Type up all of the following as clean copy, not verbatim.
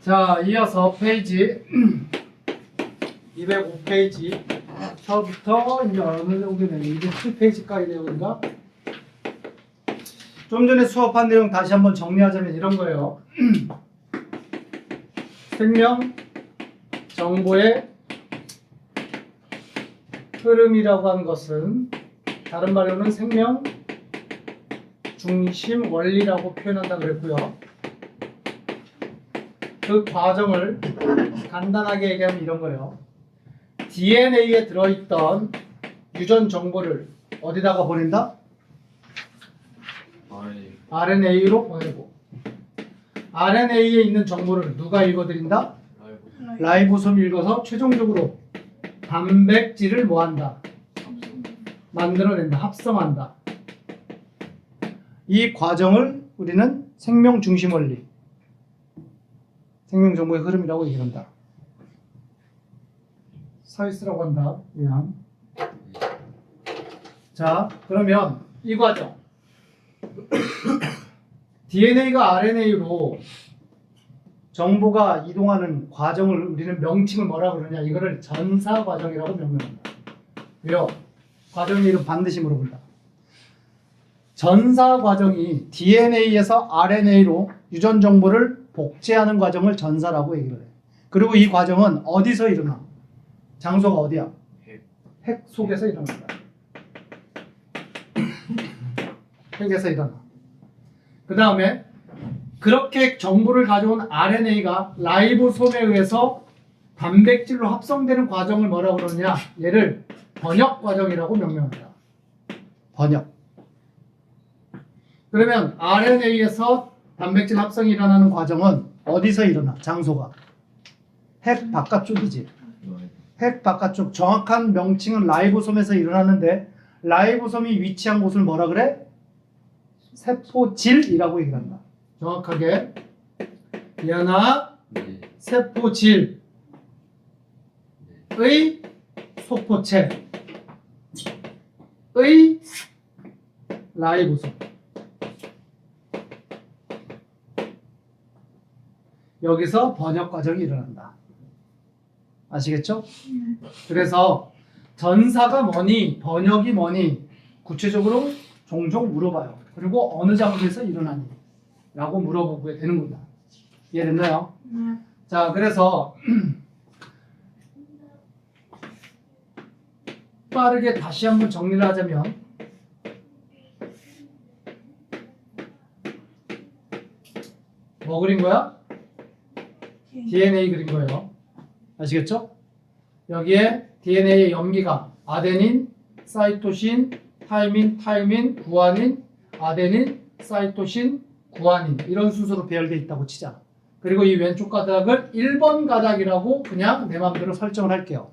자, 이어서 페이지 205페이지 서부터 이제 어느 정도 되는 207페이지까지 내용인가? 좀 전에 수업한 내용 다시 한번 정리하자면 이런 거예요. 생명 정보의 흐름이라고 하는 것은 다른 말로는 생명 중심 원리라고 표현한다 그랬고요. 그 과정을 간단하게 얘기하면 이런 거예요. DNA에 들어있던 유전 정보를 어디다가 보낸다? RNA로 보내고, RNA에 있는 정보를 누가 읽어드린다? 라이보솜이 읽어서 최종적으로 단백질을 뭐한다? 만들어낸다, 합성한다. 이 과정을 우리는 생명 중심 원리, 생명 정보의 흐름이라고 얘기한다. 사이스라고 한다. 그냥. 자, 그러면 이 과정 DNA가 RNA로 정보가 이동하는 과정을 우리는 명칭을 뭐라고 그러냐? 이거를 전사 과정이라고 명명한다. 왜요? 과정 이름 반드시 물어본다. 전사 과정이 DNA에서 RNA로 유전 정보를 복제하는 과정을 전사라고 얘기를 해. 그리고 이 과정은 어디서 일어나? 장소가 어디야? 핵 속에서 일어난다. 핵에서 일어나. 그 다음에 그렇게 정보를 가져온 RNA가 라이보솜에 의해서 단백질로 합성되는 과정을 뭐라고 그러느냐? 얘를 번역 과정이라고 명명한다. 번역. 그러면 RNA에서 단백질 합성이 일어나는 과정은 어디서 일어나? 장소가 핵 바깥쪽이지. 핵 바깥쪽. 정확한 명칭은 라이보솜에서 일어나는데 라이보솜이 위치한 곳을 뭐라 그래? 세포질이라고 얘기한다. 정확하게 연합 세포질의 소포체의 라이보솜. 여기서 번역 과정이 일어난다. 아시겠죠? 그래서 전사가 뭐니, 번역이 뭐니 구체적으로 종종 물어봐요. 그리고 어느 장소에서 일어나니? 라고 물어보게 되는 겁니다. 이해됐나요? 자, 그래서 빠르게 다시 한번 정리를 하자면 뭐 그린 거야? DNA 그린 거예요. 아시겠죠? 여기에 DNA의 염기가 아데닌, 사이토신, 타이민, 구아닌, 아데닌, 사이토신, 구아닌 이런 순서로 배열되어 있다고 치자. 그리고 이 왼쪽 가닥을 1번 가닥이라고 그냥 내 마음대로 설정을 할게요.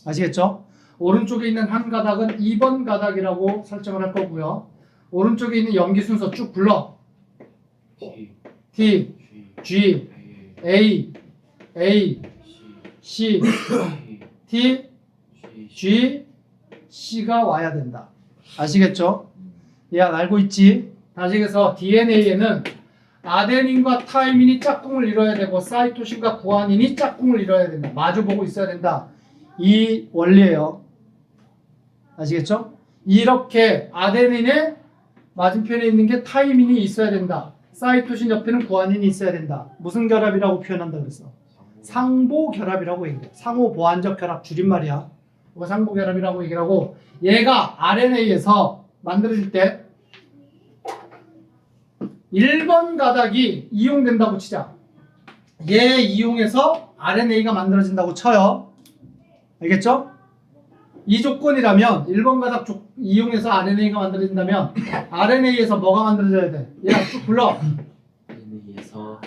아시겠죠? 오른쪽에 있는 한 가닥은 2번 가닥이라고 설정을 할 거고요. 오른쪽에 있는 염기 순서 쭉 불러. T, G, A, C, T, G, C가 와야 된다. 아시겠죠? 예, 알고 있지? 다시 해서 DNA에는 아데닌과 타이민이 짝꿍을 이뤄야 되고 사이토신과 구아닌이 짝꿍을 이뤄야 된다. 마주보고 있어야 된다. 이 원리예요. 아시겠죠? 이렇게 아데닌의 맞은편에 있는 게 타이민이 있어야 된다. 사이토신 옆에는 구아닌이 있어야 된다. 무슨 결합이라고 표현한다 그랬어? 상보 결합이라고 얘기해. 상호 보완적 결합 줄임말이야. 이거 상보 결합이라고 얘기를 하고, 얘가 RNA에서 만들어질 때 1번 가닥이 이용된다고 치자. 얘 이용해서 RNA가 만들어진다고 쳐요. 알겠죠? 이 조건이라면 1번 가닥 이용해서 RNA가 만들어진다면 RNA에서 뭐가 만들어져야 돼? 얘가 쭉 불러. RNA에서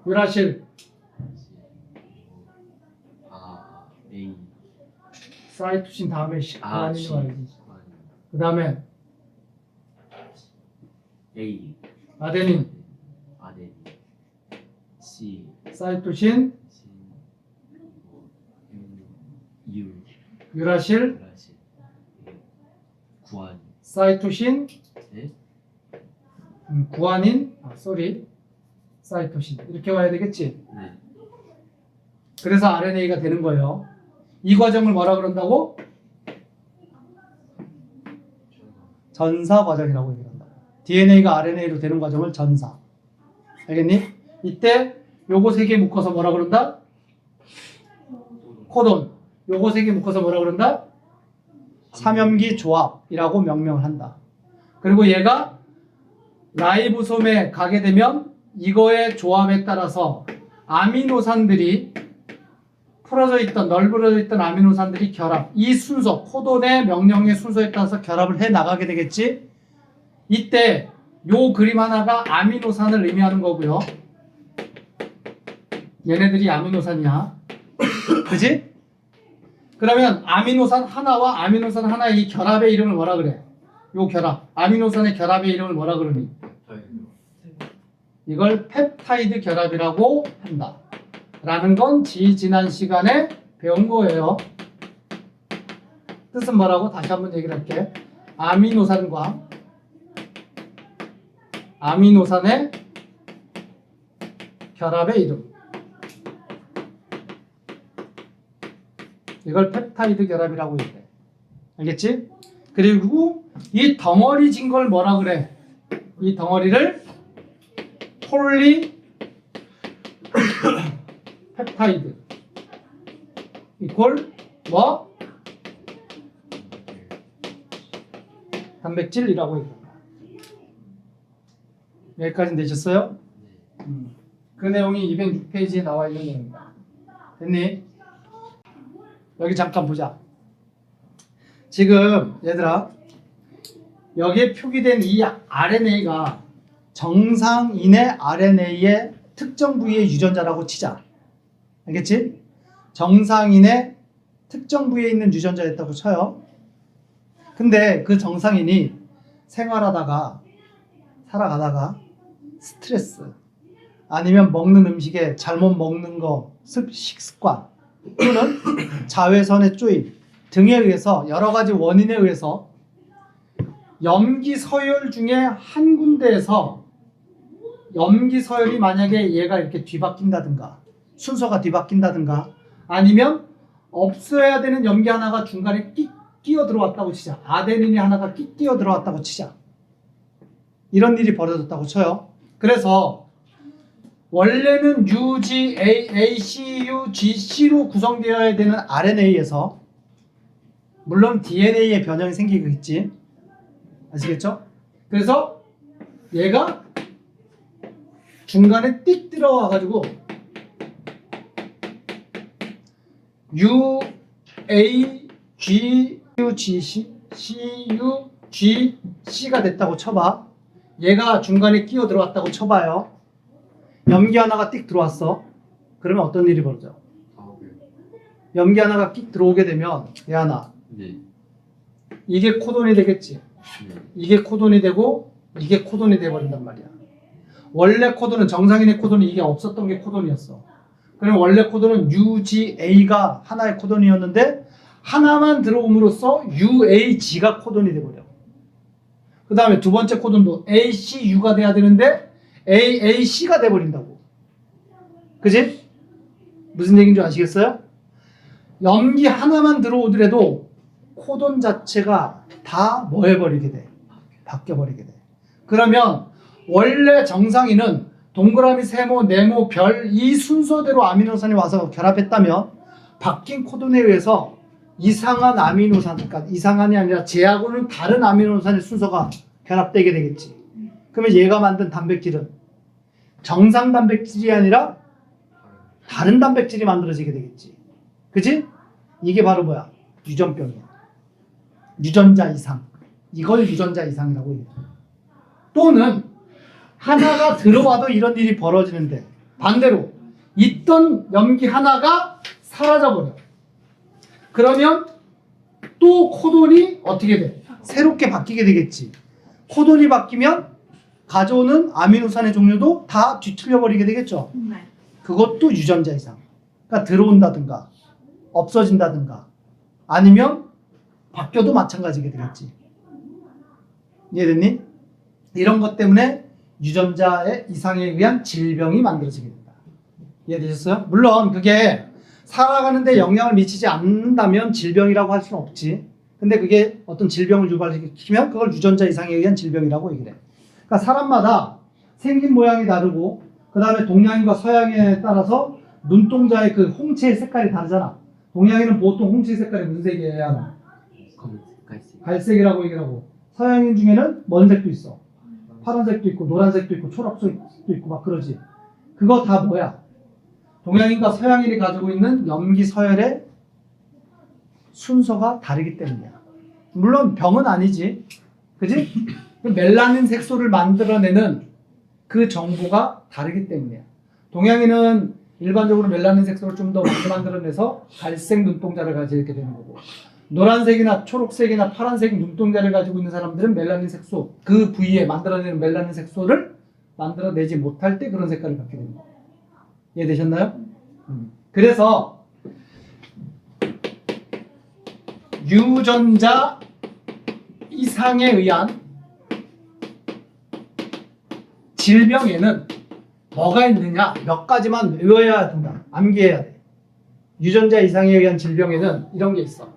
유라실, A, 사이토신 다음에 구아닌이 C, 와야지. 그 다음에 A, 아데닌, C, 사이토신, U, 유라실, 구안, 사이토신, 네? 구아닌, 사이토신 이렇게 와야 되겠지. 네. 그래서 RNA가 되는 거예요. 이 과정을 뭐라 그런다고? 전사 과정이라고 얘기한다. DNA가 RNA로 되는 과정을 전사. 알겠니? 이때 요거 세 개 묶어서 뭐라 그런다? 코돈. 요거 세 개 묶어서 뭐라 그런다? 삼염기 조합이라고 명명을 한다. 그리고 얘가 라이보솜에 가게 되면 이거의 조합에 따라서 아미노산들이 풀어져 있던 널브러져 있던 아미노산들이 결합, 이 순서, 코돈의 명령의 순서에 따라서 결합을 해 나가게 되겠지. 이때 요 그림 하나가 아미노산을 의미하는 거고요. 얘네들이 아미노산이야. 그지? 그러면 아미노산 하나와 아미노산 하나의 이 결합의 이름을 뭐라 그래? 요 결합, 아미노산의 결합의 이름을 뭐라 그러니? 이걸 펩타이드 결합이라고 한다. 라는 건 지난 시간에 배운 거예요. 뜻은 뭐라고? 다시 한번 얘기를 할게. 아미노산과 아미노산의 결합의 이름. 이걸 펩타이드 결합이라고 얘기해. 알겠지? 그리고 이 덩어리진 걸 뭐라 그래? 이 덩어리를 폴리 펩타이드 이퀄 뭐? 단백질이라고 얘기합니다. 여기까지 되셨어요? 그 내용이 206페이지에 나와 있는 내용입니다. 됐니? 여기 잠깐 보자. 지금 얘들아 여기에 표기된 이 RNA가 정상인의 RNA의 특정 부위의 유전자라고 치자. 알겠지? 정상인의 특정 부위에 있는 유전자였다고 쳐요. 근데 그 정상인이 생활하다가 살아가다가 스트레스 아니면 먹는 음식에 잘못 먹는 거 식습관 또는 자외선의 쪼임 등에 의해서 여러 가지 원인에 의해서 염기 서열 중에 한 군데에서 염기 서열이 만약에 얘가 이렇게 뒤바뀐다든가 순서가 뒤바뀐다든가 아니면 없어야 되는 염기 하나가 중간에 끼어 들어왔다고 치자. 아데닌이 하나가 끼어 들어왔다고 치자. 이런 일이 벌어졌다고 쳐요. 그래서 원래는 UG, ACU, GC로 구성되어야 되는 RNA에서 물론 DNA의 변형이 생기겠지. 아시겠죠? 그래서 얘가 중간에 띡 들어와가지고 U, A, G, U, G, C, C, U, G, C가 됐다고 쳐봐. 얘가 중간에 끼어 들어왔다고 쳐봐요. 염기 하나가 띡 들어왔어. 그러면 어떤 일이 벌어져? 염기 하나가 띡 들어오게 되면 얘 하나 네. 이게 코돈이 되겠지. 네. 이게 코돈이 되고 이게 코돈이 돼버린단 말이야. 원래 코돈은 정상인의 코돈이 이게 없었던 게 코돈이었어. 그럼 원래 코돈은 UGA가 하나의 코돈이었는데 하나만 들어옴으로써 UAG가 코돈이 돼버려. 그 다음에 두 번째 코돈도 ACU가 돼야 되는데 AAC가 돼버린다고. 그지? 무슨 얘기인지 아시겠어요? 염기 하나만 들어오더라도 코돈 자체가 다 뭐 해버리게 돼? 바뀌어버리게 돼. 그러면 원래 정상인은 동그라미, 세모, 네모, 별 이 순서대로 아미노산이 와서 결합했다면 바뀐 코돈에 의해서 이상한 아미노산, 그러니까 이상한이 아니라 쟤하고는 다른 아미노산의 순서가 결합되게 되겠지. 그러면 얘가 만든 단백질은 정상 단백질이 아니라 다른 단백질이 만들어지게 되겠지. 그지? 이게 바로 뭐야? 유전병이야. 유전자 이상. 이걸 유전자 이상이라고 얘기해. 또는 하나가 들어와도 이런 일이 벌어지는데 반대로 있던 염기 하나가 사라져버려. 그러면 또 코돈이 어떻게 돼? 새롭게 바뀌게 되겠지. 코돈이 바뀌면 가져오는 아미노산의 종류도 다 뒤틀려 버리게 되겠죠. 그것도 유전자 이상. 그러니까 들어온다든가 없어진다든가 아니면 바뀌어도 마찬가지게 되겠지. 이해됐니? 이런 것 때문에 유전자의 이상에 의한 질병이 만들어지게 된다. 이해되셨어요? 물론 그게 살아가는데 영향을 미치지 않는다면 질병이라고 할 수는 없지. 근데 그게 어떤 질병을 유발시키면 그걸 유전자 이상에 의한 질병이라고 얘기를 해. 그러니까 사람마다 생긴 모양이 다르고 그 다음에 동양인과 서양인에 따라서 눈동자의 그 홍채의 색깔이 다르잖아. 동양인은 보통 홍채 색깔이 무슨 색이에요? 검은색, 갈색. 갈색이라고 얘기를 하고, 서양인 중에는 먼색도 있어. 파란색도 있고 노란색도 있고 초록색도 있고 막 그러지. 그거 다 뭐야? 동양인과 서양인이 가지고 있는 염기 서열의 순서가 다르기 때문이야. 물론 병은 아니지. 그지? 그 멜라닌 색소를 만들어내는 그 정보가 다르기 때문이야. 동양인은 일반적으로 멜라닌 색소를 좀 더 많이 만들어내서 갈색 눈동자를 가지게 되는 거고, 노란색이나 초록색이나 파란색 눈동자를 가지고 있는 사람들은 멜라닌 색소, 그 부위에 만들어내는 멜라닌 색소를 만들어내지 못할 때 그런 색깔을 갖게 됩니다. 이해되셨나요? 그래서 유전자 이상에 의한 질병에는 뭐가 있느냐? 몇 가지만 외워야 된다. 암기해야 돼. 유전자 이상에 의한 질병에는 이런 게 있어.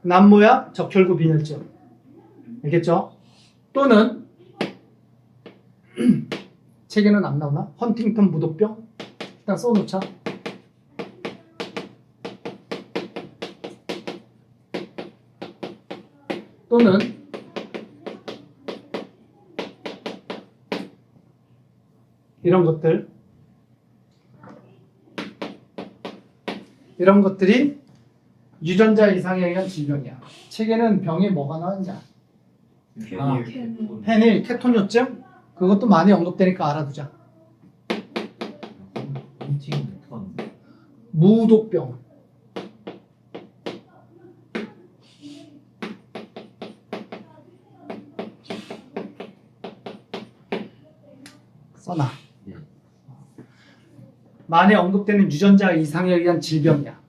남모야 적혈구 빈혈증. 알겠죠? 또는 책에는 안 나오나? 헌팅턴 무독병? 일단 써놓자. 또는 이런 것들, 이런 것들이 유전자 이상에 의한 질병이야. 책에는 병이 뭐가 나왔냐? 페닐 케톤요증? 그것도 많이 언급되니까 알아두자. 헌팅턴. 무독병. 써놔. 네. 많이 언급되는 유전자 이상에 의한 질병이야.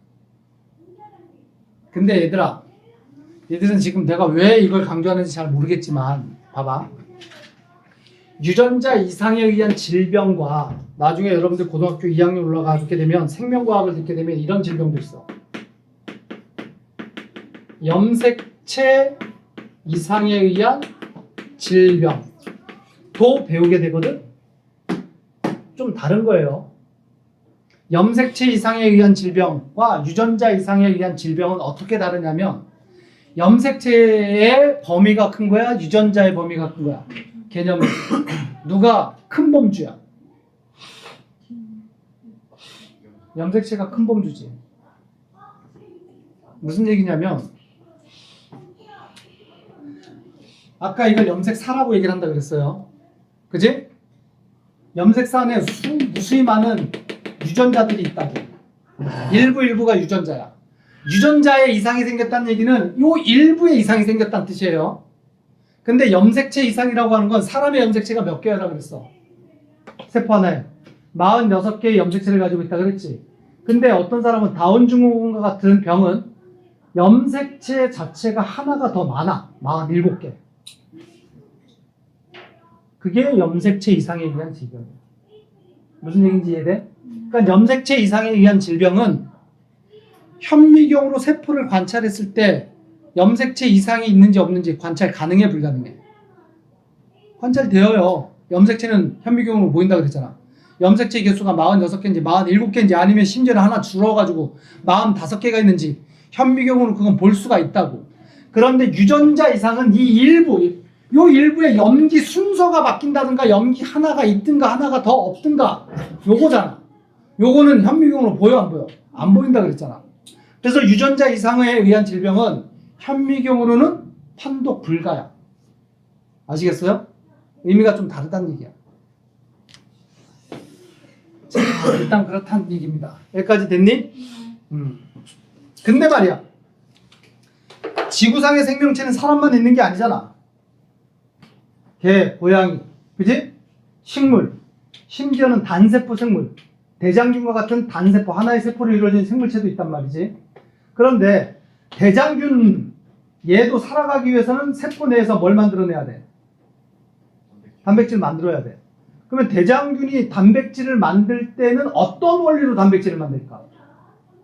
근데 얘들은 지금 내가 왜 이걸 강조하는지 잘 모르겠지만 봐봐. 유전자 이상에 의한 질병과 나중에 여러분들 고등학교 2학년 올라가게 되면 생명과학을 듣게 되면 이런 질병도 있어. 염색체 이상에 의한 질병도 배우게 되거든. 좀 다른 거예요. 염색체 이상에 의한 질병과 유전자 이상에 의한 질병은 어떻게 다르냐면, 염색체의 범위가 큰 거야, 유전자의 범위가 큰 거야. 개념은 누가 큰 범주야? 염색체가 큰 범주지. 무슨 얘기냐면, 아까 이걸 염색사라고 얘기를 한다 그랬어요. 그지? 염색사 안에 무수히 많은 유전자들이 있다고. 일부가 유전자야. 유전자에 이상이 생겼다는 얘기는 요 일부에 이상이 생겼다는 뜻이에요. 근데 염색체 이상이라고 하는 건 사람의 염색체가 몇 개라고 그랬어? 세포 하나에 46개의 염색체를 가지고 있다 그랬지. 근데 어떤 사람은 다운 증후군과 같은 병은 염색체 자체가 하나가 더 많아. 47개. 그게 염색체 이상에 의한 질병이야. 무슨 얘기인지 이해돼? 그러니까 염색체 이상에 의한 질병은 현미경으로 세포를 관찰했을 때 염색체 이상이 있는지 없는지 관찰 가능해, 불가능해? 관찰되어요. 염색체는 현미경으로 보인다고 그랬잖아. 염색체 개수가 46개인지 47개인지 아니면 심지어는 하나 줄어가지고 45개가 있는지 현미경으로 그건 볼 수가 있다고. 그런데 유전자 이상은 이 요 일부의 염기 순서가 바뀐다든가 염기 하나가 있든가 하나가 더 없든가 요거잖아. 요거는 현미경으로 보여, 안 보여? 안 보인다 그랬잖아. 그래서 유전자 이상에 의한 질병은 현미경으로는 판독 불가야. 아시겠어요? 의미가 좀 다르다는 얘기야. 자, 일단 그렇다는 얘기입니다. 여기까지 됐니? 근데 말이야, 지구상의 생명체는 사람만 있는 게 아니잖아. 개, 고양이, 그지? 식물, 심지어는 단세포 생물, 대장균과 같은 단세포, 하나의 세포로 이루어진 생물체도 있단 말이지. 그런데 대장균 얘도 살아가기 위해서는 세포 내에서 뭘 만들어내야 돼? 단백질 만들어야 돼. 그러면 대장균이 단백질을 만들 때는 어떤 원리로 단백질을 만들까?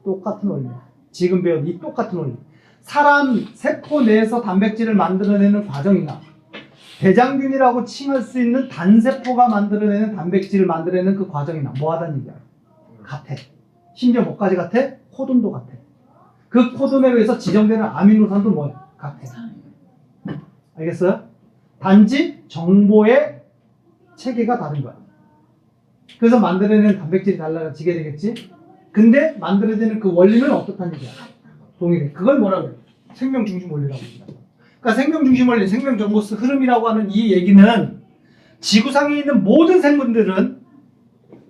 똑같은 원리. 지금 배운 이 똑같은 원리. 사람 세포 내에서 단백질을 만들어내는 과정이나 대장균이라고 칭할 수 있는 단세포가 만들어내는 단백질을 만들어내는 그 과정이나 뭐 하다는 얘기야? 같아. 심지어 뭐까지 같아? 코돈도 같아. 그 코돈에 의해서 지정되는 아미노산도 뭐야? 같아. 알겠어요? 단지 정보의 체계가 다른 거야. 그래서 만들어내는 단백질이 달라지게 되겠지? 근데 만들어내는 그 원리는 어떻다는 얘기야? 동일해. 그걸 뭐라고 그래? 생명 중심 원리라고 합니다. 그러니까 생명 중심 원리, 생명 정보스 흐름이라고 하는 이 얘기는 지구상에 있는 모든 생물들은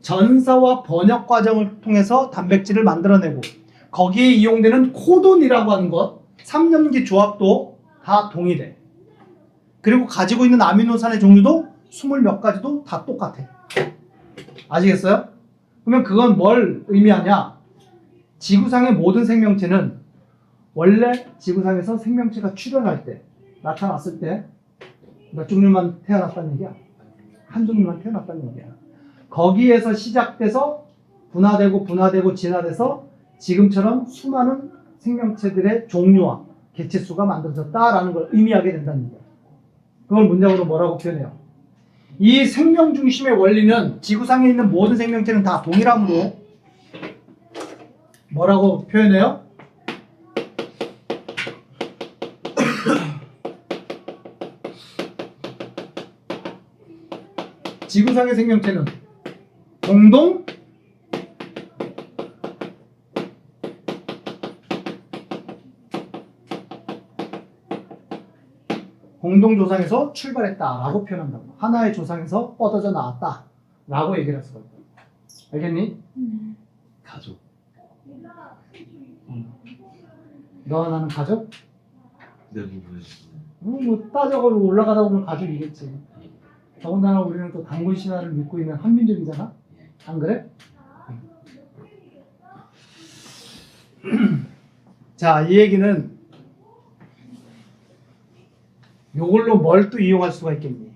전사와 번역 과정을 통해서 단백질을 만들어내고 거기에 이용되는 코돈이라고 하는 것, 3년기 조합도 다 동일해. 그리고 가지고 있는 아미노산의 종류도 20몇 가지도 다 똑같아. 아시겠어요? 그러면 그건 뭘 의미하냐? 지구상의 모든 생명체는 원래 지구상에서 생명체가 출현할 때, 나타났을 때 몇 종류만 태어났다는 얘기야? 한 종류만 태어났다는 얘기야. 거기에서 시작돼서 분화되고 진화돼서 지금처럼 수많은 생명체들의 종류와 개체수가 만들어졌다라는 걸 의미하게 된다는 얘기야. 그걸 문장으로 뭐라고 표현해요? 이 생명 중심의 원리는 지구상에 있는 모든 생명체는 다 동일함으로 뭐라고 표현해요? 지구상의 생명체는 공동 조상에서 출발했다라고 표현한다고. 하나의 조상에서 뻗어져 나왔다라고 얘기를 할 수가 있다. 알겠니? 가족. 너와 나는 가족? 내 부분에서. 뭐 따져가지고 올라가다 보면 가족이겠지. 더군다나 우리는 또 단군 신화를 믿고 있는 한민족이잖아. 안 그래? 자, 이 얘기는 요걸로 뭘 또 이용할 수가 있겠니?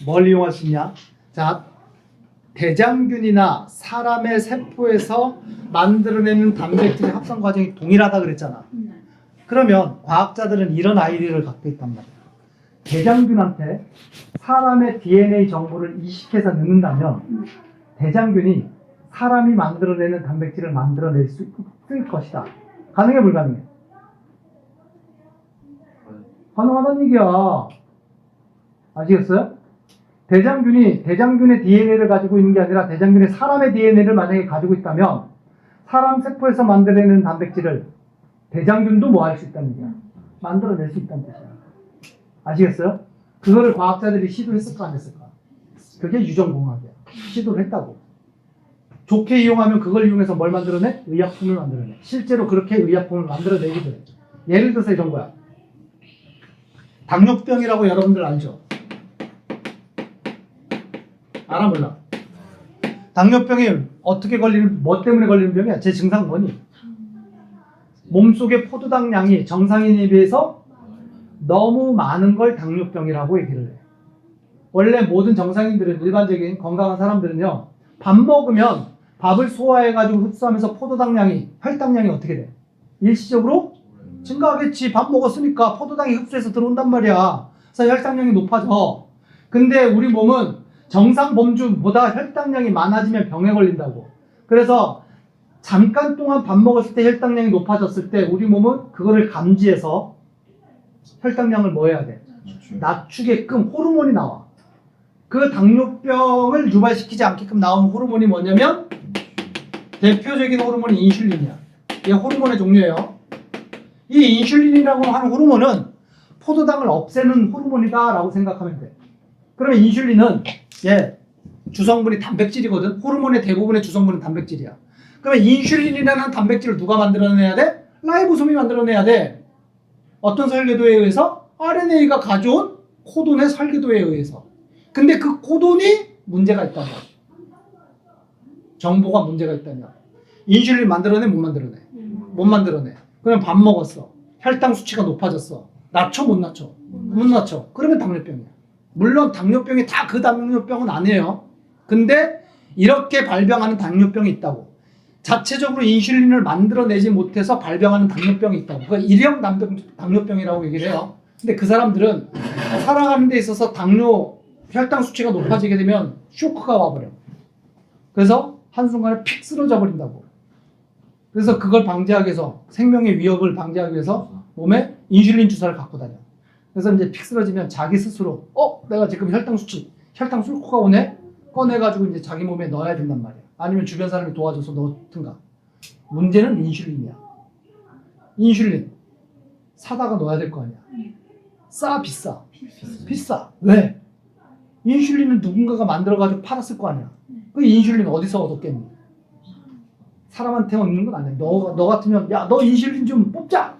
뭘 이용할 수 있냐? 자, 대장균이나 사람의 세포에서 만들어내는 단백질의 합성 과정이 동일하다 그랬잖아. 그러면 과학자들은 이런 아이디어를 갖고 있단 말이야. 대장균한테 사람의 DNA 정보를 이식해서 넣는다면 대장균이 사람이 만들어내는 단백질을 만들어낼 수 있을 것이다. 가능해 불가능해? 가능하다는 얘기야. 아시겠어요? 대장균의 DNA를 가지고 있는 게 아니라 대장균이 사람의 DNA를 만약에 가지고 있다면 사람 세포에서 만들어내는 단백질을 대장균도 뭐 할 수 있다는 얘기야. 만들어낼 수 있다는 뜻이야. 아시겠어요? 그거를 과학자들이 시도했을까 안 했을까? 그게 유전공학이야. 시도를 했다고. 좋게 이용하면 그걸 이용해서 뭘 만들어내? 의약품을 만들어내. 실제로 그렇게 의약품을 만들어내기도 해. 예를 들어서 이런 거야. 당뇨병이라고 여러분들 알죠? 알아 몰라? 당뇨병이 어떻게 걸리는, 뭐 때문에 걸리는 병이야? 제 증상 뭐니? 몸속의 포도당량이 정상인에 비해서 너무 많은 걸 당뇨병이라고 얘기를 해. 원래 모든 정상인들은, 일반적인 건강한 사람들은요, 밥 먹으면 밥을 소화해가지고 흡수하면서 포도당량이, 혈당량이 어떻게 돼? 일시적으로 증가하겠지. 밥 먹었으니까 포도당이 흡수해서 들어온단 말이야. 그래서 혈당량이 높아져. 근데 우리 몸은 정상 범주보다 혈당량이 많아지면 병에 걸린다고. 그래서 잠깐 동안 밥 먹었을 때 혈당량이 높아졌을 때 우리 몸은 그거를 감지해서 혈당량을 뭐 해야 돼? 낮추게끔 호르몬이 나와. 그 당뇨병을 유발시키지 않게끔 나오는 호르몬이 뭐냐면 대표적인 호르몬이 인슐린이야. 이게 호르몬의 종류예요. 이 인슐린이라고 하는 호르몬은 포도당을 없애는 호르몬이다 라고 생각하면 돼. 그러면 인슐린은 주성분이 단백질이거든. 호르몬의 대부분의 주성분은 단백질이야. 그러면 인슐린이라는 단백질을 누가 만들어내야 돼? 라이보솜이 만들어내야 돼. 어떤 설계도에 의해서? RNA가 가져온 코돈의 설계도에 의해서. 근데 그 코돈이 문제가 있다고. 정보가 문제가 있다면 인슐린 만들어내 못 만들어내? 못 만들어내. 그럼 밥 먹었어. 혈당 수치가 높아졌어. 낮춰 못 낮춰? 못 낮춰. 그러면 당뇨병이야. 물론 당뇨병이 다 그 당뇨병은 아니에요. 근데 이렇게 발병하는 당뇨병이 있다고. 자체적으로 인슐린을 만들어내지 못해서 발병하는 당뇨병이 있다고. 그거 일형 당뇨병이라고 얘기를 해요. 근데 그 사람들은 살아가는 데 있어서 혈당 수치가 높아지게 되면 쇼크가 와버려. 그래서 한순간에 픽 쓰러져 버린다고. 그래서 그걸 방지하기 위해서, 생명의 위협을 방지하기 위해서 몸에 인슐린 주사를 갖고 다녀. 그래서 이제 픽 쓰러지면 자기 스스로 내가 지금 혈당 쇼크가 오네? 꺼내가지고 이제 자기 몸에 넣어야 된단 말이야. 아니면 주변 사람이 도와줘서 넣든가. 문제는 인슐린이야. 인슐린 사다가 넣어야 될 거 아니야. 비싸. 비싸. 왜? 인슐린은 누군가가 만들어가지고 팔았을 거 아니야. 그 인슐린 어디서 얻었겠니? 사람한테 얻는 건 아니야. 너 같으면 야, 너 인슐린 좀 뽑자.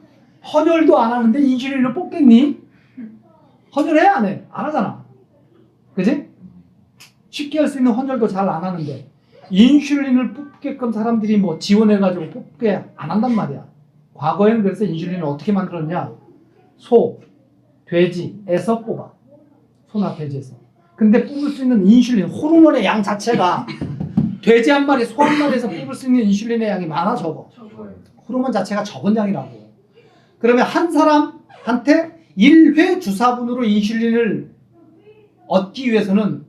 헌혈도 안 하는데 인슐린을 뽑겠니? 헌혈해? 안 해? 안 하잖아. 그지? 쉽게 할 수 있는 헌혈도 잘 안 하는데 인슐린을 뽑게끔 사람들이 뭐 지원해가지고 뽑게 안 한단 말이야. 과거에는 그래서 인슐린을 어떻게 만들었냐? 소, 돼지에서 뽑아. 소나 돼지에서. 근데 뽑을 수 있는 인슐린, 호르몬의 양 자체가 돼지 한 마리, 소 한 마리에서 뽑을 수 있는 인슐린의 양이 많아, 적어? 호르몬 자체가 적은 양이라고. 그러면 한 사람한테 1회 주사분으로 인슐린을 얻기 위해서는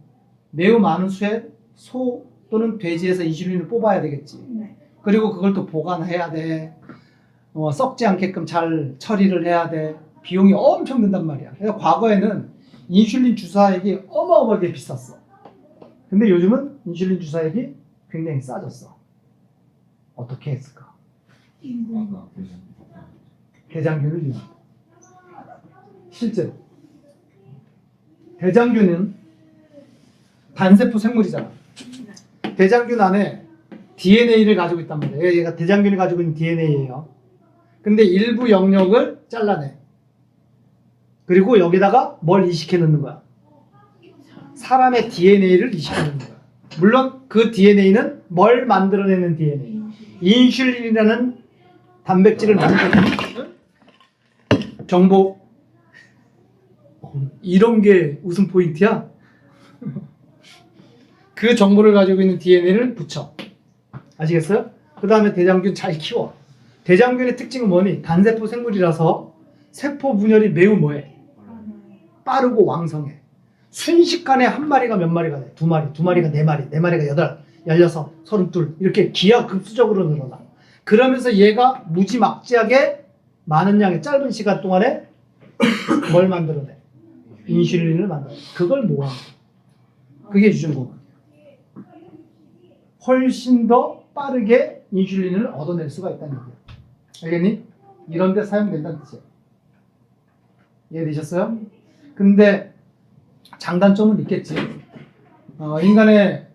매우 많은 수의 소 또는 돼지에서 인슐린을 뽑아야 되겠지. 그리고 그걸 또 보관해야 돼. 썩지 않게끔 잘 처리를 해야 돼. 비용이 엄청 든단 말이야. 그래서 과거에는 인슐린 주사액이 어마어마하게 비쌌어. 근데 요즘은 인슐린 주사액이 굉장히 싸졌어. 어떻게 했을까? 대장균을 이용. 실제로 대장균은 단세포 생물이잖아. 대장균 안에 DNA를 가지고 있단 말이에요. 얘가 대장균이 가지고 있는 DNA예요. 근데 일부 영역을 잘라내. 그리고 여기다가 뭘 이식해 넣는 거야? 사람의 DNA를 이식해 넣는 거야. 물론 그 DNA는 뭘 만들어내는 DNA? 인슐린이라는 단백질을 만들어내는 정보. 이런 게 웃음 포인트야. 그 정보를 가지고 있는 DNA를 붙여. 아시겠어요? 그 다음에 대장균 잘 키워. 대장균의 특징은 뭐니? 단세포 생물이라서 세포 분열이 매우 뭐해? 빠르고 왕성해. 순식간에 한 마리가 몇 마리가 돼? 두 마리가 네 마리, 네 마리가 8, 16, 32 이렇게 기하급수적으로 늘어나. 그러면서 얘가 무지막지하게 많은 양의 짧은 시간 동안에 뭘 만들어내? 인슐린을 만들어. 그걸 모아. 그게 유전공학. 훨씬 더 빠르게 인슐린을 얻어낼 수가 있다는 얘기야. 알겠니? 이런 데 사용된다는 뜻이야. 이해되셨어요? 근데 장단점은 있겠지. 인간에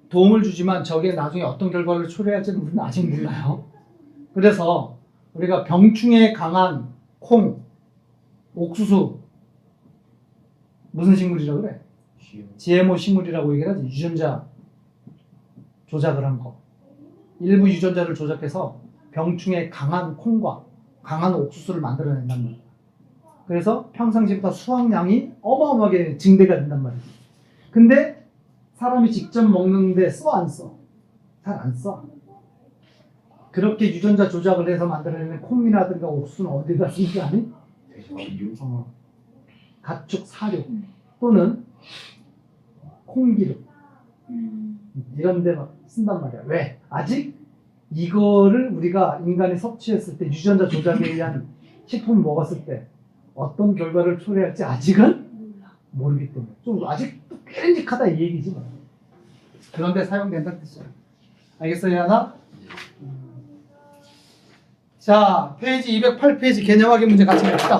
도움을 주지만 저게 나중에 어떤 결과를 초래할지는 우리는 아직 몰라요. 그래서 우리가 병충해에 강한 콩, 옥수수, 무슨 식물이라고 그래? GMO 식물이라고 얘기를 하지. 유전자 조작을 한 거. 일부 유전자를 조작해서 병충해에 강한 콩과 강한 옥수수를 만들어낸단 말이야. 그래서 평상시보다 수확량이 어마어마하게 증대가 된단 말이야. 근데 사람이 직접 먹는데 써 안 써? 잘 안 써. 그렇게 유전자 조작을 해서 만들어내는 콩이라든가 옥수수는 어디다 쓰는 게 아니? 가축 사료 또는 콩기름 이런 데 막 쓴단 말이야. 왜? 아직 이거를 우리가 인간이 섭취했을 때 유전자 조작에 의한 식품을 먹었을 때 어떤 결과를 초래할지 아직은 모르기 때문에 좀 아직 깨름직하다 이 얘기지 뭐. 그런 데 사용된다는 뜻이야. 알겠어요, 하나? 자, 페이지 208페이지 개념 확인 문제 같이 냅시다.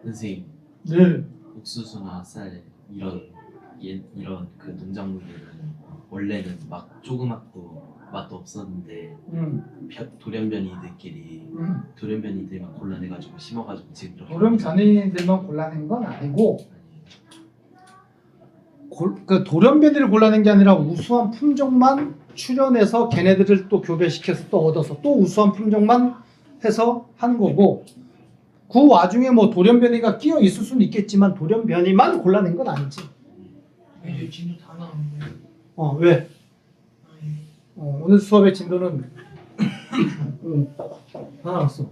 선생님, 네. 옥수수나 쌀 이런 그 농작물들은 원래는 막 조그맣고 맛도 없었는데 음. 돌연변이들끼리 돌연변이들만 골라내가지고 심어가지고 지금 이렇게 돌연변이들만 골라낸 건 아니고 그 돌연변이를 골라낸 게 아니라 우수한 품종만 출현해서 걔네들을 또 교배시켜서 또 얻어서 또 우수한 품종만 해서 한 거고 그 와중에 뭐 돌연변이가 끼어 있을 수는 있겠지만 돌연변이만 골라낸 건 아니지. 이제 진도 다 나왔는데. 왜? 아니, 오늘 수업의 진도는 다 나왔어.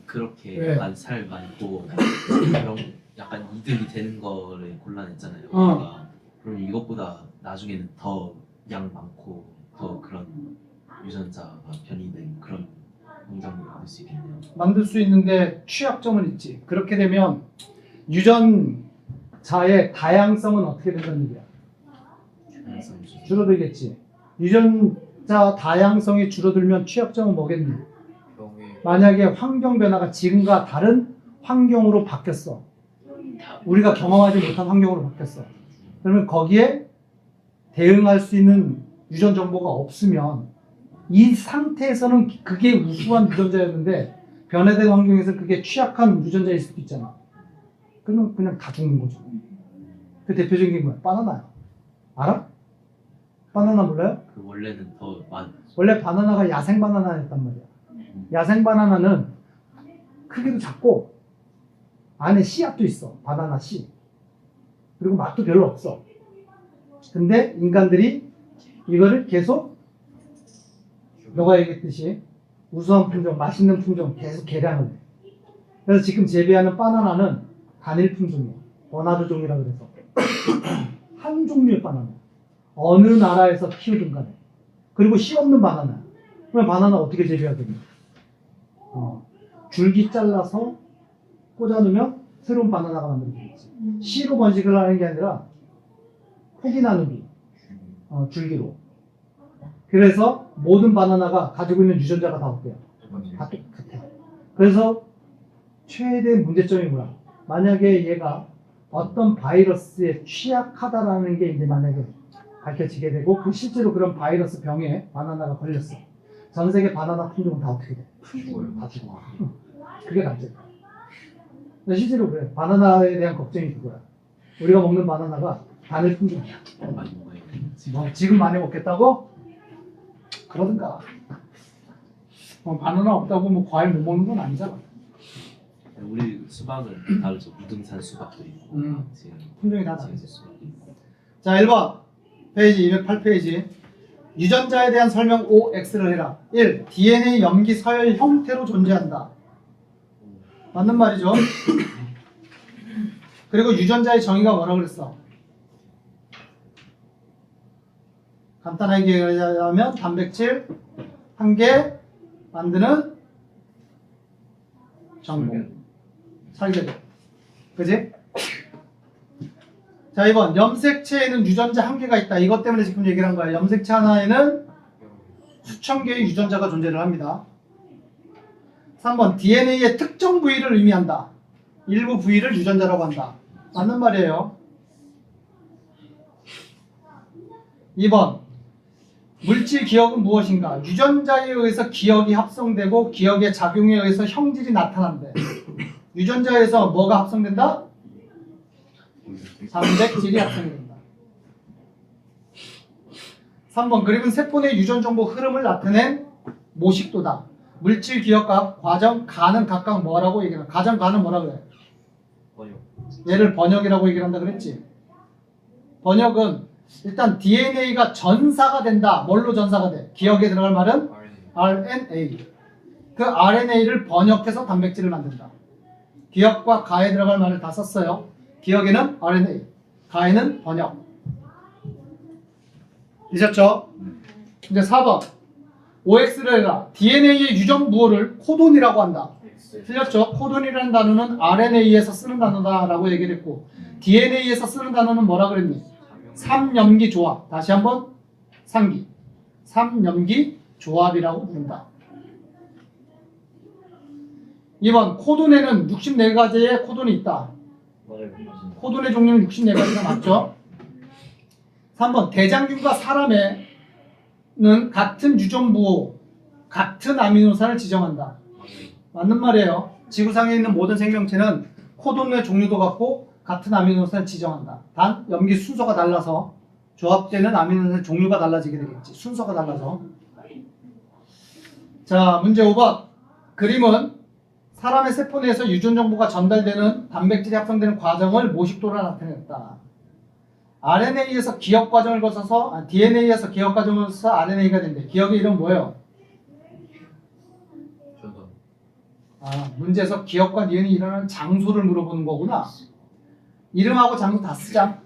그렇게 왜? 살 많고 그런 약간 이득이 되는 거를 골라냈잖아요. 우리가. 그럼 이것보다 나중에는 더 양 많고 더 그런 유전자가 변이된 그런 농작물을 만들 수 있겠네요. 만들 수 있는데 취약점은 있지. 그렇게 되면 유전자의 다양성은 어떻게 된다는 얘기야? 줄어들겠지. 유전자 다양성이 줄어들면 취약점은 뭐겠니? 병에 만약에 환경 변화가 지금과 다른 환경으로 바뀌었어. 우리가 경험하지 못한 환경으로 바뀌었어. 그러면 거기에 대응할 수 있는 유전 정보가 없으면 이 상태에서는 그게 우수한 유전자였는데 변화된 환경에서 그게 취약한 유전자일 수도 있잖아. 그러면 그냥 다 죽는 거죠. 그 대표적인 게 뭐야? 바나나야. 알아? 바나나 몰라요? 그 원래는 더 원래 바나나가 야생 바나나였단 말이야. 야생 바나나는 크기도 작고 안에 씨앗도 있어. 바나나 씨. 그리고 맛도 별로 없어. 근데 인간들이 이거를 계속 너가 얘기했듯이 우수한 품종, 맛있는 품종 계속 개량을 해. 그래서 지금 재배하는 바나나는 단일 품종이야. 버나드 종이라 그래서 한 종류의 바나나. 어느 나라에서 키우든 간에. 그리고 씨 없는 바나나. 그러면 바나나 어떻게 재배해야 됩니까? 줄기 잘라서 꽂아놓으면 새로운 바나나가 만들어지겠지. 씨로 번식을 하는 게 아니라 폭이 나누기, 줄기로. 그래서 모든 바나나가 가지고 있는 유전자가 다 어때요? 다 똑같아요. 그래서 최대 문제점이 뭐야? 만약에 얘가 어떤 바이러스에 취약하다라는 게 이제 만약에 밝혀지게 되고 그 실제로 그런 바이러스 병에 바나나가 걸렸어. 전 세계 바나나 품종은 다 어떻게 돼? 다 죽어. 그게 단점. 실제로 그래. 바나나에 대한 걱정이 그거야. 우리가 먹는 바나나가 단일 품종이야. 많이 먹어야 돼. 뭐 지금 많이 먹겠다고? 그러든가. 바나나 없다고 뭐 과일 못 먹는 건 아니잖아. 우리 수박은 다르죠. 무등산 수박도 있고 지금 품종이 다 다르지. 수박도 있고. 자, 1번 페이지 208페이지. 유전자에 대한 설명 OX를 해라. 1. DNA 염기 서열 형태로 존재한다. 맞는 말이죠. 그리고 유전자의 정의가 뭐라고 그랬어? 간단하게 얘기하자면 단백질 한 개 만드는 정보. 설계도. 그지? 자, 2번 염색체에는 유전자 한 개가 있다. 이것 때문에 지금 얘기를 한 거야. 염색체 하나에는 수천 개의 유전자가 존재를 합니다. 3번 DNA의 특정 부위를 의미한다. 일부 부위를 유전자라고 한다. 맞는 말이에요. 2번 물질 기억은 무엇인가? 유전자에 의해서 기억이 합성되고 기억의 작용에 의해서 형질이 나타난대. 유전자에서 뭐가 합성된다? 단백질이 합성된다. 3번 그림은 세포 내 유전 정보 흐름을 나타낸 모식도다. 물질 기억과 과정 가는 각각 뭐라고 얘기하나? 가정 가는 뭐라 그래? 번역. 얘를 번역이라고 얘기를 한다 그랬지. 번역은 일단 DNA가 전사가 된다. 뭘로 전사가 돼? 기억에 들어갈 말은 RNA. 그 RNA를 번역해서 단백질을 만든다. 기억과 가에 들어갈 말을 다 썼어요. 기억에는 RNA, 가에는 번역. 잊었죠? 이제 4번 OX를 해라. DNA의 유전 부호를 코돈이라고 한다. 틀렸죠? 코돈이라는 단어는 RNA에서 쓰는 단어다라고 얘기를 했고 DNA에서 쓰는 단어는 뭐라 그랬니? 3염기 조합. 다시 한번 상기. 3염기 조합이라고 부른다. 2번 코돈에는 64가지의 코돈이 있다. 코돈의 종류는 64가지가 맞죠? 3번 대장균과 사람의 같은 유전부, 같은 아미노산을 지정한다. 맞는 말이에요. 지구상에 있는 모든 생명체는 코돈의 종류도 같고 같은 아미노산을 지정한다. 단 염기 순서가 달라서 조합되는 아미노산 종류가 달라지게 되겠지. 순서가 달라서. 자, 문제 5번. 그림은 사람의 세포 내에서 유전 정보가 전달되는 단백질이 합성되는 과정을 모식도로 나타냈다. RNA에서 기억 과정을 거쳐서 DNA에서 기억 과정을 거쳐서 RNA가 된대. 기억의 이름 뭐예요? 저도 문제에서 기억과 니은이 일어나는 장소를 물어보는 거구나. 이름하고 장소 다 쓰자.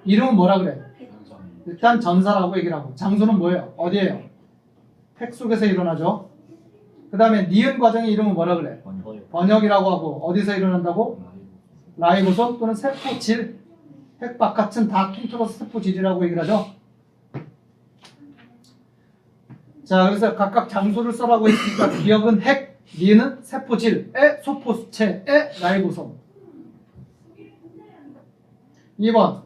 이름은 뭐라 그래? 일단 전사라고 얘기를 하고, 장소는 뭐예요? 어디예요? 팩 속에서 일어나죠. 그 다음에 니은 과정의 이름은 뭐라 그래? 번역이라고 하고, 어디서 일어난다고? 라이보솜 또는 세포질. 핵 바깥은 다 통틀어서 세포질이라고 얘기를 하죠. 자, 그래서 각각 장소를 써라고 했으니까 기억은 핵, 니은은 세포질에 소포수체에 라이보솜. 2번.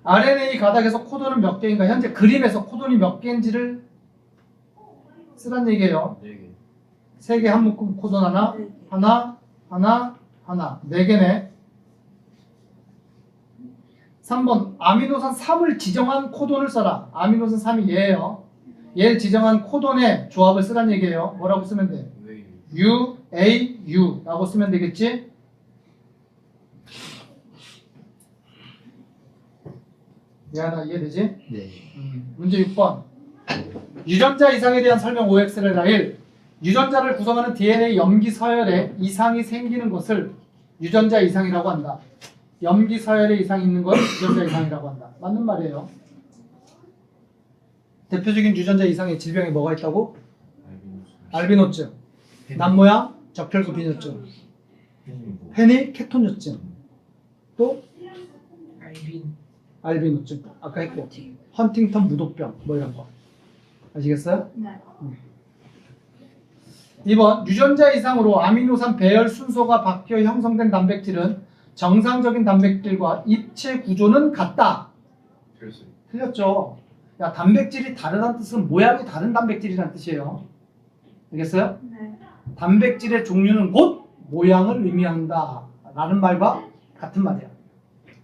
RNA 가닥에서 코돈은 몇 개인가? 현재 그림에서 코돈이 몇 개인지를 쓰란 얘기예요. 4개 3개 한 묶음 코돈 하나, 하나. 4개네. 3번. 아미노산 3을 지정한 코돈을 써라. 아미노산 3이 얘예요. 얘를 지정한 코돈의 조합을 쓰란 얘기예요. 뭐라고 쓰면 돼? U, A, U 라고 쓰면 되겠지? 야, 이해되지? 네. 문제 6번. 유전자 이상에 대한 설명 OX를 1. 유전자를 구성하는 DNA 염기 서열에 이상이 생기는 것을 유전자 이상이라고 한다. 염기 서열에 이상이 있는 걸 유전자 이상이라고 한다. 맞는 말이에요. 대표적인 유전자 이상의 질병이 뭐가 있다고? 알비노증, 남모양 적혈구 빈혈증, 페닐케톤요증, 또 알비노증. 아까 했고 헌팅턴 무도병 뭐 이런 거. 아시겠어요? 네. 2번. 유전자 이상으로 아미노산 배열 순서가 바뀌어 형성된 단백질은 정상적인 단백질과 입체 구조는 같다. 틀렸죠. 야, 단백질이 다르다는 뜻은 모양이 다른 단백질이라는 뜻이에요. 알겠어요? 네. 단백질의 종류는 곧 모양을 의미한다 라는 말과 같은 말이야.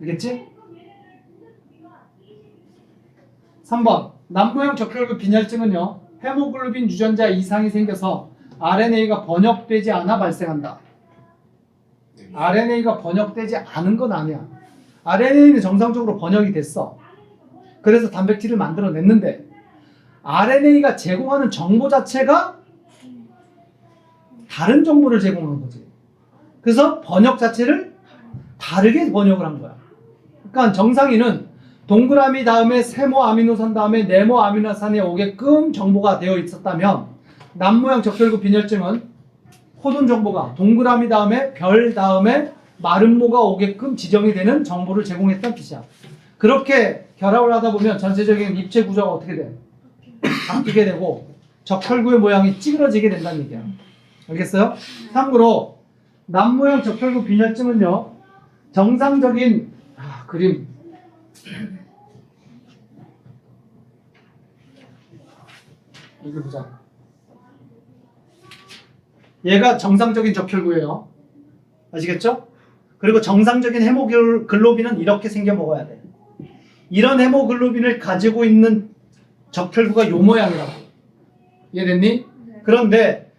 알겠지? 3번. 남모양 적혈구 빈혈증은요, 헤모글로빈 유전자 이상이 생겨서 RNA가 번역되지 않아 발생한다. RNA가 번역되지 않은 건 아니야. RNA는 정상적으로 번역이 됐어. 그래서 단백질을 만들어냈는데 RNA가 제공하는 정보 자체가 다른 정보를 제공하는 거지. 그래서 번역 자체를 다르게 번역을 한 거야. 그러니까 정상인은 동그라미 다음에 세모 아미노산 다음에 네모 아미노산에 오게끔 정보가 되어 있었다면, 남모양 적혈구 빈혈증은 코돈 정보가 동그라미 다음에 별 다음에 마름모가 오게끔 지정이 되는 정보를 제공했다는 뜻이야. 그렇게 결합을 하다 보면 전체적인 입체 구조가 어떻게 돼? 바뀌게 되고 적혈구의 모양이 찌그러지게 된다는 얘기야. 알겠어요? 참고로 남모양 적혈구 빈혈증은요, 정상적인 그림 여기 보자. 얘가 정상적인 적혈구예요. 아시겠죠? 그리고 정상적인 헤모글로빈은 이렇게 생겨 먹어야 돼. 이런 헤모글로빈을 가지고 있는 적혈구가 요 모양이라고. 이해됐니? 네. 그런데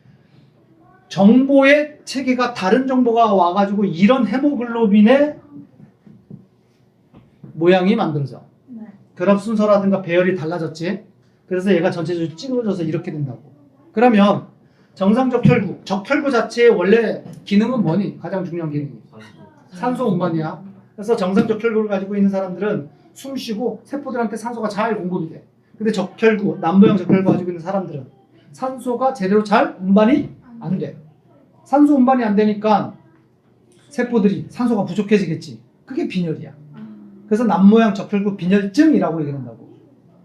정보의 체계가 다른 정보가 와가지고 이런 헤모글로빈의 모양이 만들어져. 네. 결합 순서라든가 배열이 달라졌지. 그래서 얘가 전체적으로 찌그러져서 이렇게 된다고. 그러면 정상 적혈구 자체의 원래 기능은 뭐니? 가장 중요한 기능이 산소 운반이야. 그래서 정상 적혈구를 가지고 있는 사람들은 숨 쉬고 세포들한테 산소가 잘 공급이 돼. 근데 적혈구, 남모양 적혈구 가지고 있는 사람들은 산소가 제대로 잘 운반이 안 돼. 산소 운반이 안 되니까 세포들이 산소가 부족해지겠지. 그게 빈혈이야. 그래서 남모양 적혈구 빈혈증이라고 얘기한다고.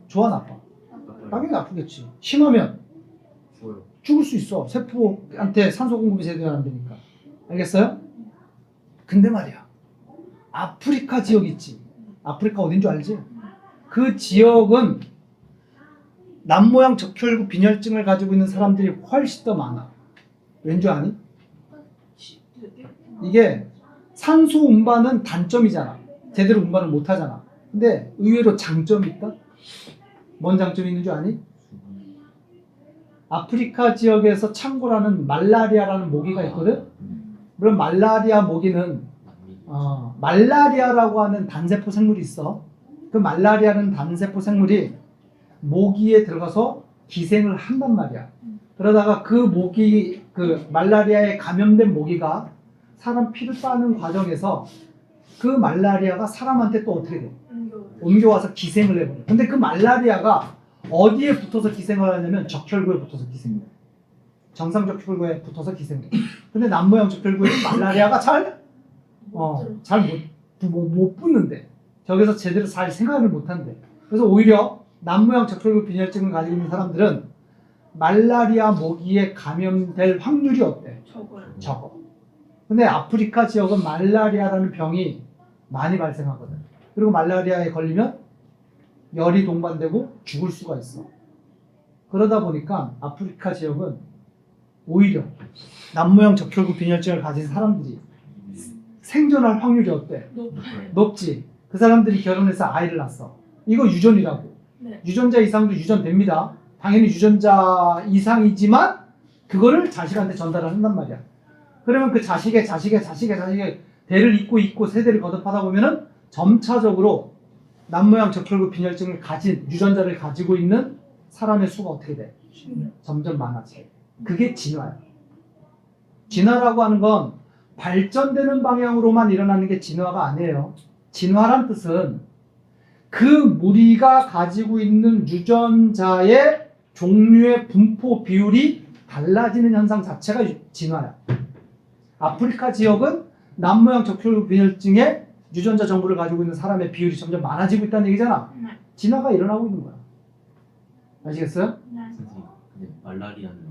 좋아, 나빠? 당연히 나쁘겠지. 심하면 죽을 수 있어. 세포한테 산소 공급이 제대로 안 되니까. 알겠어요? 근데 말이야, 아프리카 지역 있지. 아프리카 어딘 줄 알지? 그 지역은 남모양 적혈구 빈혈증을 가지고 있는 사람들이 훨씬 더 많아. 왠 줄 아니? 이게 산소 운반은 단점이잖아. 제대로 운반을 못 하잖아. 근데 의외로 장점이 있다? 뭔 장점이 있는 줄 아니? 아프리카 지역에서 창고라는 말라리아라는 모기가 있거든? 물론 말라리아 모기는 말라리아라고 하는 단세포 생물이 있어. 그 말라리아는 단세포 생물이 모기에 들어가서 기생을 한단 말이야. 그러다가 그 모기, 그 말라리아에 감염된 모기가 사람 피를 빠는 과정에서 그 말라리아가 사람한테 또 어떻게 돼? 옮겨와서 기생을 해버려. 근데 그 말라리아가 어디에 붙어서 기생을 하냐면 적혈구에 붙어서 기생을 해. 정상 적혈구에 붙어서 기생을 해. 근데 남모양 적혈구에 말라리아가 잘 못 붙는데. 저기서 제대로 잘 생각을 못 한대. 그래서 오히려 남모양 적혈구 빈혈증을 가지고 있는 사람들은 말라리아 모기에 감염될 확률이 어때? 적어. 근데 아프리카 지역은 말라리아라는 병이 많이 발생하거든. 그리고 말라리아에 걸리면 열이 동반되고 죽을 수가 있어. 그러다 보니까 아프리카 지역은 오히려 남모양 적혈구 빈혈증을 가진 사람들이 생존할 확률이 어때? 높지. 그 사람들이 결혼해서 아이를 낳았어. 이거 유전이라고. 네. 유전자 이상도 유전됩니다. 당연히 유전자 이상이지만 그거를 자식한테 전달을 한단 말이야. 그러면 그 자식의 대를 잇고 세대를 거듭하다 보면은 점차적으로 남모양 적혈구 빈혈증을 가진 유전자를 가지고 있는 사람의 수가 어떻게 돼? 점점 많아져. 그게 진화야. 진화라고 하는 건 발전되는 방향으로만 일어나는 게 진화가 아니에요. 진화란 뜻은 그 무리가 가지고 있는 유전자의 종류의 분포 비율이 달라지는 현상 자체가 진화야. 아프리카 지역은 남모양 적혈구 빈혈증의 유전자 정보를 가지고 있는 사람의 비율이 점점 많아지고 있다는 얘기잖아. 진화가 일어나고 있는 거야. 아시겠어요? 선생님, 근데 말라리아는